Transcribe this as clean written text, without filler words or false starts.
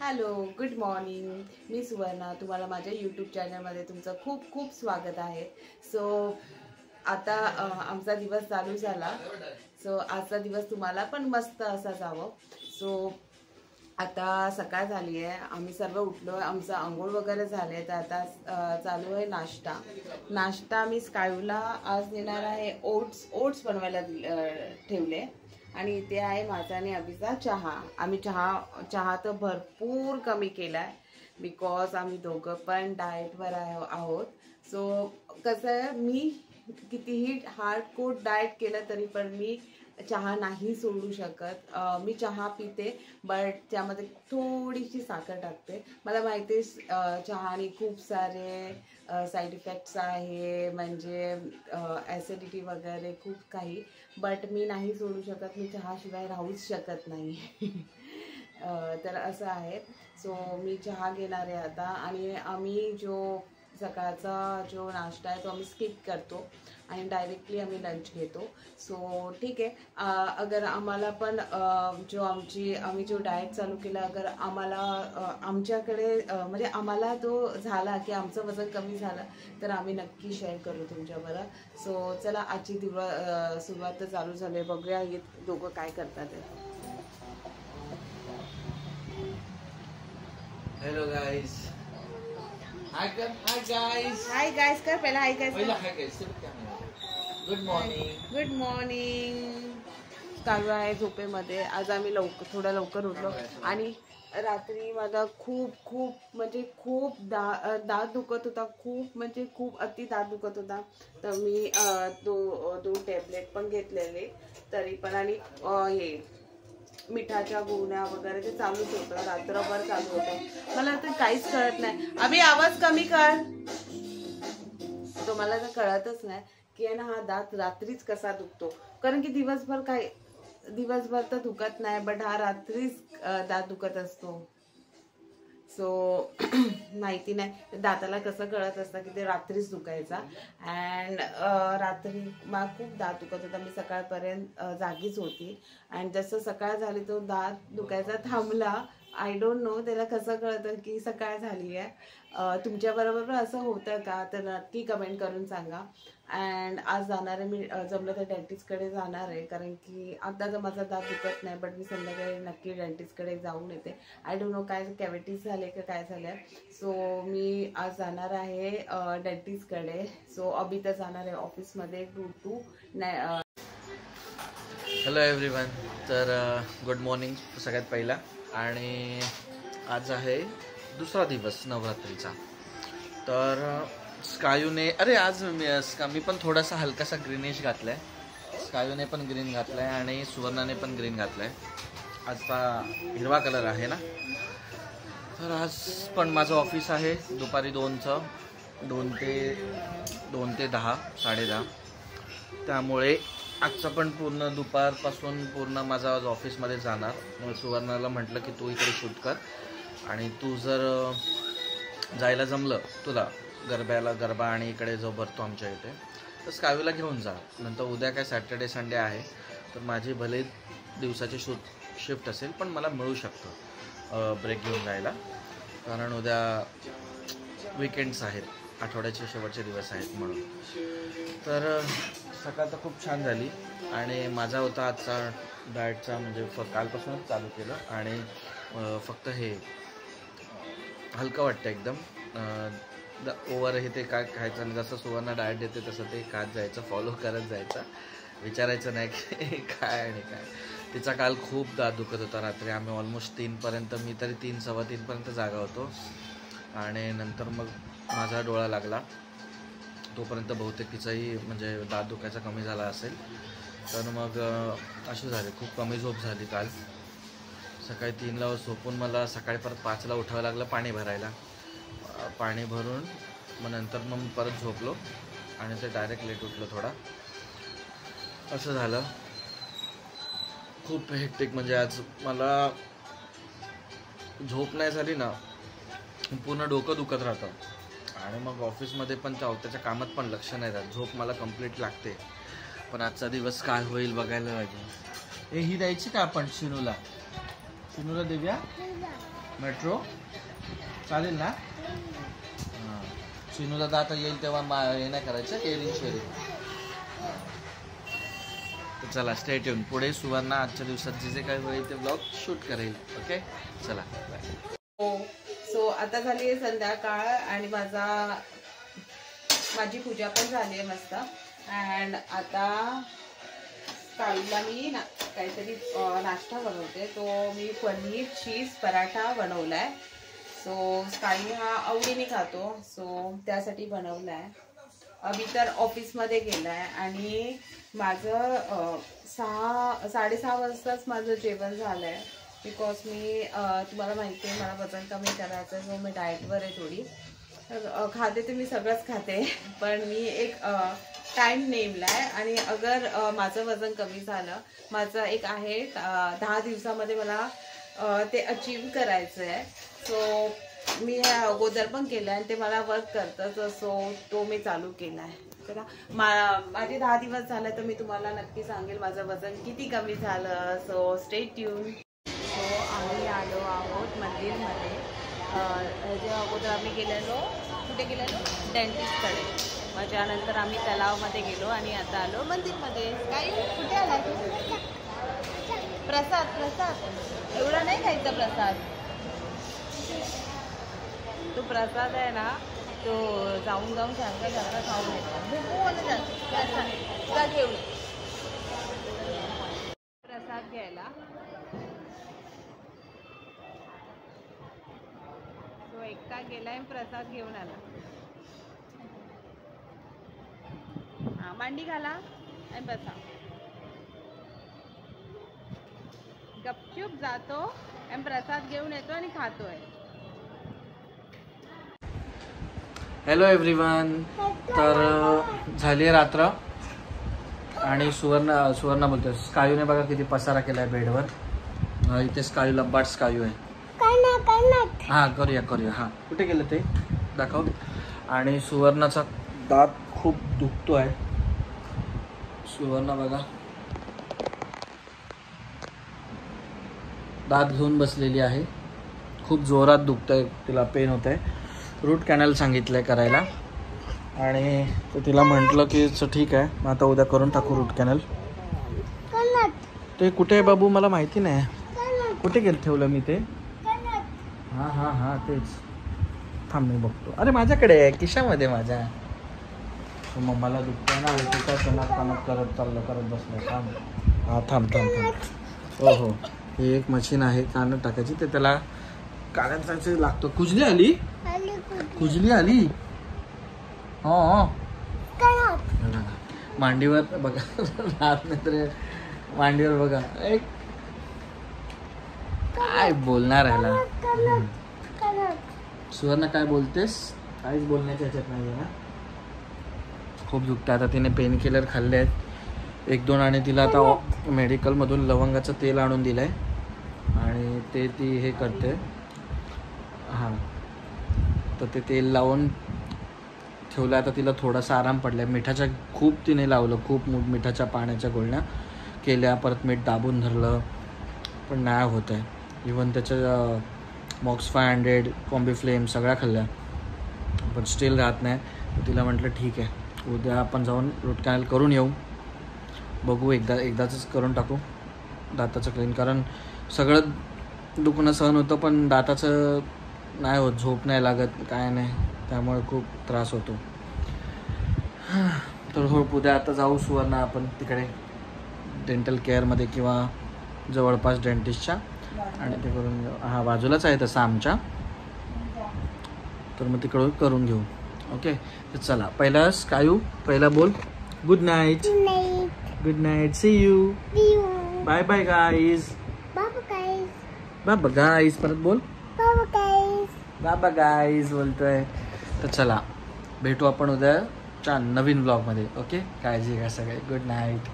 Hello, good morning. मी सुवर्णा. तुम्हाला माझ्या यूट्यूब चॅनलमध्ये तुमचं खूप खूप स्वागत आहे. सो आता आमचा दिवस चालू झाला. सो आजचा दिवस तुम्हाला पण मस्त असा जावं. सो आता सकाळ झाली आहे, आम्ही सर्व उठलो, आमचं आंघोळ वगैरे झाले. तर आता चालू आहे नाश्ता. मी स्कायूला आज देणार आहे ओट्स बनवायला ठेवले. आणि इथे आहे माझा आणि अभिचा चहा. आम्ही चहा तर भरपूर कमी केलाय बिकॉज आम्ही दोघं पण डाएटवर आहोत. सो कसं आहे, मी कितीही हार्डकोर डाएट केलं तरी पण मी चहा नाही सोडू शकत. मी चहा पिते बट त्यामध्ये थोडीशी साखर टाकते. मला माहिती आहे चहाने खूप सारे साईड इफेक्ट्स आहे, म्हणजे ॲसिडिटी वगैरे खूप काही, बट मी नाही सोडू शकत. मी चहाशिवाय राहूच शकत नाही. तर असं आहे. सो मी चहा घेणार आहे आता. आणि आम्ही सकाळचा जो नाश्ता आहे तो आम्ही स्किप करतो आणि डायरेक्टली आम्ही लंच घेतो. सो ठीक आहे. अगर आम्हाला पण आम्ही जो डाएट चालू केला, अगर आम्हाला आमच्याकडे म्हणजे आम्हाला तो झाला की आमचं वजन कमी झालं तर आम्ही नक्की शेअर करू तुमच्याबरोबर. सो चला, आजची सुरुवात तर चालू झाली. बघूया हे दोघं काय करतात. Hello guys. हाय गाइस कर पहिला. Hi guys. Good morning. चालू आहे झोपेमध्ये. आज आम्ही थोडं लवकर उठलो आणि रात्री माझा खूप दात दुखत होता. खूप अति दात दुखत होता. तर मी दोन टॅबलेट पण घेतलेले तरी पण. आणि हे मिठाच्या गुळण्या वगैरे ते चालूच होतं, रात्रभर चालू होतं. मला तर काहीच कळत नाही. अभि आवाज कमी कर. तो मला तर कळतच नाही की ना हा दात रात्रीच कसा दुखतो. कारण की दिवसभर तर दुखत नाही, बट हा रात्रीच दात दुखत असतो. सो माहिती नाही दाताला कसं कळत असतं की ते रात्रीच दुखायचा. अँड रात्री मला खूप दात दुखत होता. मी सकाळपर्यंत जागीच होती. अँड जसं सकाळ झाली तो दात दुखायचा थांबला. आय डोंट नो त्याला कसं कळतं की सकाळ झाली आहे. तुमच्याबरोबर असं होतं का तर नक्की कमेंट करून सांगा. अँड आज जाणार आहे मी, जमलं तर डेंटिस्टकडे जाणार आहे. कारण की आता तर माझा दात दुखत नाही, बट मी संध्याकाळी नक्की डेंटिस्टकडे जाऊन येते. आय डोंट नो काय कॅव्हिटीज झाले का काय झालं. सो मी आज जाणार आहे डेंटिस्टकडे. सो अभि तर जाणार आहे ऑफिसमध्ये 2 to 9. Hello everyone. तर गुड मॉर्निंग सगळ्यात पहिला. आणि आज आहे दुसरा दिवस नवरात्रीचा. तर स्कायूने आज मी पण थोडासा हलकासा ग्रीनिश घातला आहे. स्कायूने पण ग्रीन घातला आहे आणि सुवर्णाने पण ग्रीन घातला आहे. आजचा हिरवा कलर आहे ना. तर आज पण माझं ऑफिस आहे दुपारी 2 ते 10, 10:30. त्यामुळे आजचं पण पूर्ण दुपारपासून पूर्ण माझा आज ऑफिसमध्ये जाणार. मग सुवर्णाला म्हटलं की तू इकडे शूट कर आणि तू जर जायला जमलं तुला गरबा आणि इकडे जो भरतो आमच्या इथे, तर स्कायूला घेऊन जा. नंतर उद्या काय सॅटर्डे संडे आहे, तर माझी भले दिवसाची शिफ्ट असेल पण मला मिळू शकतं ब्रेक घेऊन जायला. कारण उद्या विकेंड्स आहेत, आठवड्याचे शेवटचे दिवस आहेत म्हणून. तर सकाळ तर खूप छान झाली. आणि माझा होता आजचा डाएटचा, म्हणजे कालपासूनच चालू केलं. आणि फक्त हे हलकं वाटतं एकदम. ओव्हर हे ते काय खायचं आणि जसं सुवर्णा डाएट देते तसं ते खात जायचं, फॉलो करत जायचं, विचारायचं नाही की काय आणि काय. तिचा काल खूप दात दुखत होता रात्री. आम्ही ऑलमोस्ट 3पर्यंत, मी तरी 3, 3:15 जागा होतो. आणि नंतर मग माझा डोळा लागला. तोपर्यंत बहुतेक तिचाही म्हणजे दात दुखायचा कमी झाला असेल. तर मग अशी झाली, खूप कमी झोप झाली काल. सकाळी 3ला झोपून मला सकाळी परत 5ला उठावं लागलं पाणी भरायला. पाणी भरून मग नंतर मग परत झोपलो आणि ते डायरेक्ट लेट उठलो थोडा. असं झालं. खूप हेक्टिक, म्हणजे आज मला झोप नाही झाली ना, पूर्ण डोकं दुखत राहतं. आणि मग ऑफिसमध्ये पण त्याच्या कामात पण लक्ष नाही राहत. झोप मला कंप्लीट लागते. पण आजचा दिवस काय होईल बघायला पाहिजे. ही द्यायची का आपण शिनूला देऊया. मेट्रो चालेल ना? हां, चिनू दादा आता येईल तेव्हा हे नाही करायचं, केअरिंग शेअरिंग. तर चला स्टे ट्यून. पुढे सुवर्णा आजच्या दिवसात जे जे काही होईल ते ब्लॉग शूट करेल. ओके चला बाय. हो, सो आता झाली आहे संध्याकाळ आणि माझी पूजा पण झाली आहे मस्त. अँड आता काळीला मी काहीतरी नाश्ता बनवते. तो मी पनीर चीज पराठा बनवलाय. सो काळी हा आवडीने खातो, सो त्यासाठी बनवलाय. अभि तर ऑफिसमध्ये गेलाय आणि माझं 6:30 वाजताच माझं जेवण झालंय. बिकॉज मी तुम्हाला माहिती आहे मला वजन कमी करायचं, सो मी डाएटवर आहे थोडी. खाते तर मी सगळंच खाते, पण मी एक टाइम नेमलाय आणि अगर माझं वजन कमी झालं, माझं एक आहे 10 दिवसामध्ये मला ते अचीव करायचं आहे. सो मी हे अगोदर पण केलं आहे आणि ते मला वर्क करतं, सो तो मी चालू केला आहे. तर माझे 10 दिवस झाले तर मी तुम्हाला नक्की सांगेल माझं वजन किती कमी झालं. So stay tune. सो आम्ही आलो आहोत मंदिरमध्ये. ह्याच्या अगोदर आम्ही गेलेलो, कुठे गेलेलो? डेंटिस्टकडे. मग त्यानंतर आम्ही तलावमध्ये गेलो आणि आता आलो मंदिरमध्ये. काय कुठे आला तू? प्रसाद एवढा नाही खायचा प्रसाद. तो प्रसाद आहे ना, तो जाऊन चांगला खाऊन येतो. प्रसाद घेऊन प्रसाद घ्यायला. तो एकटा गेलाय प्रसाद घेऊन आला. हा, मांडी घाला आणि बसा. गपचूप जातो आणि प्रसाद घेऊन येतो आणि खातोय. Hello everyone. तर झाली रात्र आणि सुवर्णा बोलतोय. स्कायूने बघा किती पसारा केलाय बेडवर. इथे स्कायू लंबाट स्कायू आहे. हां करूया. हां कुठे गेलं ते दाखव. आणि सुवर्णाचा दात खूप दुखतो आहे. सुवर्णा बघा दात घेऊन बसलेली आहे. खूप जोरात दुखतंय, तिला पेन होत आहे. रूट कॅनल सांगितलंय करायला आणि तिला म्हटलं की ठीक आहे मग आता उद्या करून टाकू रूट कॅनल. ते कुठे आहे बाबू मला माहिती नाही. कुठे गेलं ठेवलं मी ते? हां तेच. थांब मी बघतो. अरे माझ्याकडे आहे खिशामध्ये माझ्या. मम्माला दुखतंय ना, उलटीचा कानात करत बसलं. थांब. हो हे एक मशीन आहे कानात टाकायची, ते त्याला कानात लागतो. खुजली आली. हो मांडीवर बघा. राहत नाही तर मांडीवर बघा. एक काय बोलणार ह्याला. सुवर्णा काय बोलतेस? काहीच बोलण्याच्या ह्याच्यात नाही ना. खूप दुखतं. आता तिने पेन किलर खाल्ले आहेत 1-2 आणि तिला आता मेडिकलमधून लवंगाचं तेल आणून दिलं आहे आणि ते ती हे करते. हां तर ते तेल लावून ठेवलं. आता तिला थोडासा आराम पडला आहे. मिठाच्या खूप तिने लावलं, खूप मिठाच्या पाण्याच्या गुळण्या केल्या, परत मीठ दाबून धरलं पण नाही होत आहे. इवन त्याच्या मॉक्स 500 कॉम्बी फ्लेम सगळ्या खाल्ल्या पण स्टील राहत नाही. तिला म्हटलं ठीक आहे उद्या आपण जाऊन रूट कॅनल करून येऊ. बघू एकदाच करून टाकू दाताचं क्लीन. कारण सगळं दुखणं सहन होतं पण दाताचं नाही होत. झोप नाही लागत काय नाही, त्यामुळे खूप त्रास होतो. तर हो उद्या आता जाऊ सुवर्णा आपण तिकडे डेंटल केअरमध्ये किंवा जवळपास डेंटिस्टच्या आणि ते करून घेऊ. हां बाजूलाच आहे तसं आमच्या, तर मग तिकडून करून घेऊ. ओके तर चला. पहिला स्कायू पहिला बोल good night. Good night. See you. Bye bye guys. बाबा गाईज. परत बोल बाबा गाईज बोलतोय. तर चला भेटू आपण उद्याच्या नवीन ब्लॉगमध्ये. ओके काळजी घ्या सगळे. Good night.